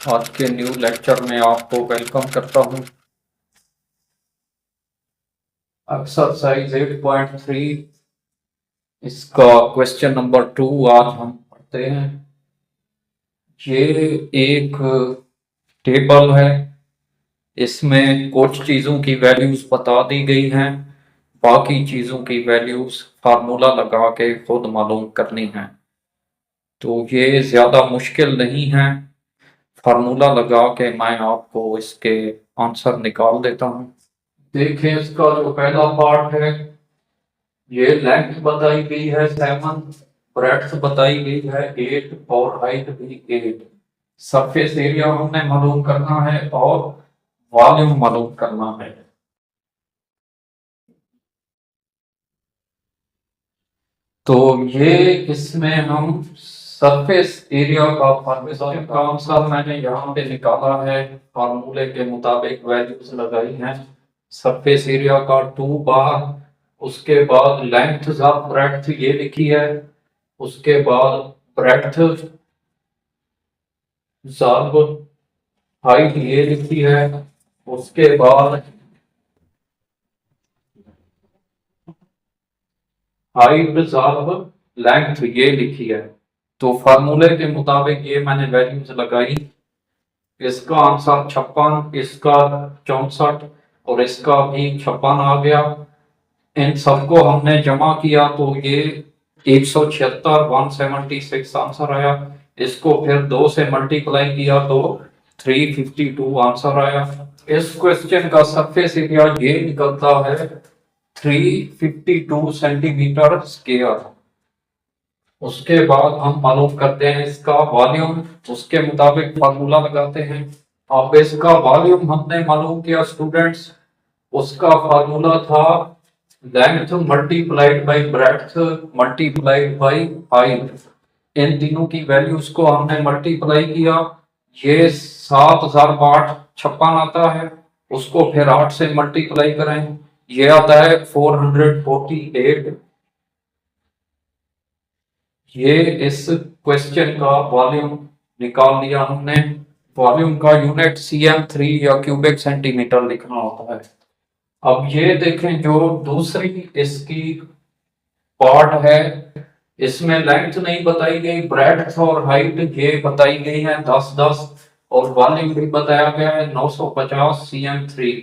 आज के new lecture में आपको वेलकम करता हूं। एक्सरसाइज 8.3 इसका क्वेश्चन नंबर 2 आज हम पढ़ते हैं। ये एक टेबल है, इसमें कुछ चीजों की वैल्यूज बता दी गई हैं, बाकी चीजों की वैल्यूज फार्मूला लगा के खुद मालूम करनी है। तो ये ज्यादा मुश्किल नहीं है, फार्मूला लगा के मैं आपको इसके आंसर निकाल देता हूं। देखिए, इसका जो पहला पार्ट है, ये लेंथ बताई गई है 7, ब्रेड्थ बताई गई है 8 और हाइट भी 8। सरफेस एरिया हमने मालूम करना है और वॉल्यूम मालूम करना है। तो ये इसमें हम सरफेस एरिया का फार्मूला का आंसर मैंने यहाँ पे निकाला है, फार्मूले के मुताबिक वैल्यूज लगाई हैं। सरफेस एरिया का 2 बार, उसके बाद लेंथ ऑफ ब्रेड्थ ये लिखी है, उसके बाद ब्रेड्थ ज़ाब हाइट ये लिखी है, उसके बाद हाइट ज़ाब लेंथ ये लिखी है। तो फार्मूले के मुताबिक ये मैंने वैल्यूज लगाई। इसका आंसर 56, इसका 64 और इसका भी 56 आ गया। इन सबको हमने जमा किया तो ये 176 176 आंसर आया। इसको फिर 2 से मल्टीप्लाई किया तो 352 आंसर आया। इस क्वेश्चन का सरफेस एरिया ये निकलता है 352 सेंटीमीटर स्क्वायर। उसके बाद हम मालूम करते हैं इसका वॉल्यूम, उसके मुताबिक फार्मूला लगाते हैं। अब इसका वॉल्यूम हमने मालूम किया स्टूडेंट्स, उसका फार्मूला था length multiplied by breadth multiplied by height. इन तीनों की वैल्यूज को हमने मल्टीप्लाई किया, ये 7008 आता है। उसको फिर 8 से मल्टीप्लाई करें, ये आता है 448। ये इस क्वेश्चन का वॉल्यूम निकाल लिया हमने। वॉल्यूम का यूनिट cm3 या क्यूबिक सेंटीमीटर लिखना होता है। अब ये देखें, जो दूसरी इसकी पार्ट है, इसमें लेंथ नहीं बताई गई, ब्रेड्थ और हाइट ये बताई गई है 10-10 और वॉल्यूम भी बताया गया है 950 cm3।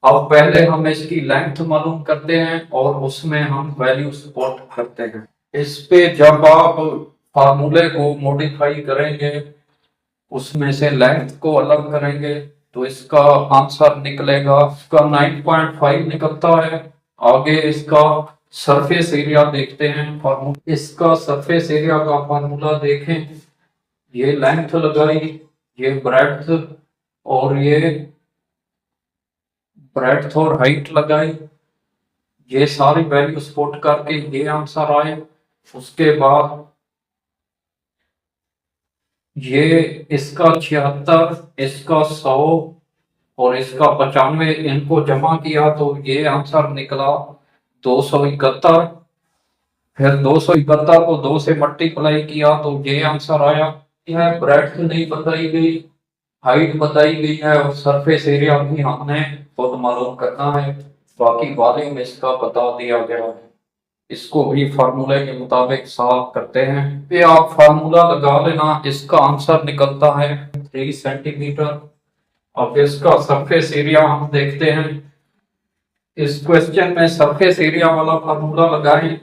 अब पहले हम इसकी लेंथ मालूम करते हैं और उसमें हम वैल्यू पुट करते हैं। इस पे जब आप फार्मूले को मॉडिफाई करेंगे, उसमें से लेंथ को अलग करेंगे तो इसका आंसर निकलेगा, इसका 9.5 निकलता है। आगे इसका सरफेस एरिया देखते हैं, फार्मूला इसका सरफेस एरिया का फार्मूला देखें। ये लेंथ लगाई, ये ब्रेड्थ और ये ब्रेड्थ और हाइट लगाई, ये सारी वैल्यू पुट करके ये आंसर आए। उसके बाद ये इसका 76, इसका 100 और इसका 95, इनको जमा किया तो ये आंसर निकला 271। फिर 271 को 2 से मल्टीप्लाई किया तो ये आंसर आया। यह ब्रेड्थ नहीं बताई गई, हाइट बताई गई है और सरफेस एरिया भी हमने खुद मालूम करना है, बाकी वॉल्यूम इसका बता दिया गया है। इसको भी फार्मूले के मुताबिक सॉल्व करते हैं। ये आप फार्मूला लगा लेना, इसका आंसर निकलता है 3 सेंटीमीटर। अब इसका सरफेस एरिया हम देखते हैं। इस क्वेश्चन में सरफेस एरिया वाला फार्मूला लगाएं,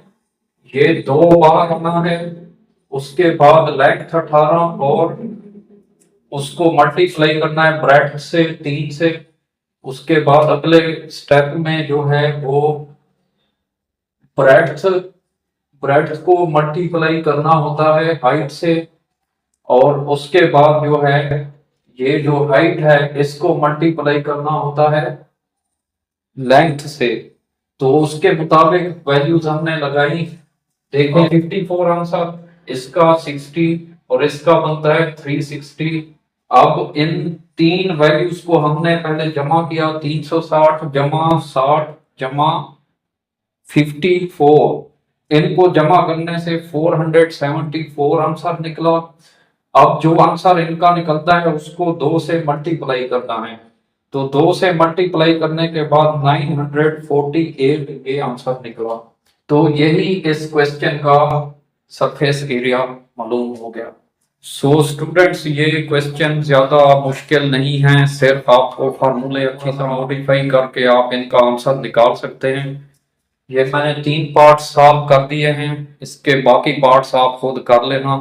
ये 2 बार करना है, उसके बाद लेंथ 18 और उसको मल्टीप्लाई करना है ब्रेड्थ से 3 से। उसके बाद अगले स्टेप में जो है वो ब्रेड्थ ब्रेड्थ को मल्टीप्लाई करना होता है हाइट से, और उसके बाद जो है ये जो हाइट है इसको मल्टीप्लाई करना होता है लेंथ से। तो उसके मुताबिक वैल्यूज हमने लगाई। देखो 54 आंसर, इसका 60 और इसका बनता है 360। अब इन तीन वैल्यूज को हमने पहले जमा किया, 360 जमा 60 जमा 54, इनको जमा करने से 474 आंसर निकला। अब जो आंसर इनका निकलता है उसको 2 से मल्टीप्लाई करना है। तो 2 से मल्टीप्लाई करने के बाद 948 ये आंसर निकला। तो यही इस क्वेश्चन का सरफेस एरिया मालूम हो गया। सो स्टूडेंट्स, ये क्वेश्चन ज्यादा मुश्किल नहीं है, सिर्फ आपको फार्मूले अच्छी तरह मॉडिफाई करके आप इनका आंसर निकाल सकते हैं। ये मैंने 3 पार्ट्स सॉल्व कर दिए हैं, इसके बाकी पार्ट्स आप खुद कर लेना।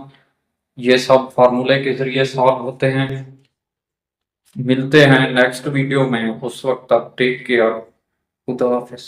ये सब फार्मूले के जरिए सॉल्व होते हैं। मिलते हैं नेक्स्ट वीडियो में, उस वक्त तक टेक केयर, खुदा हाफिज।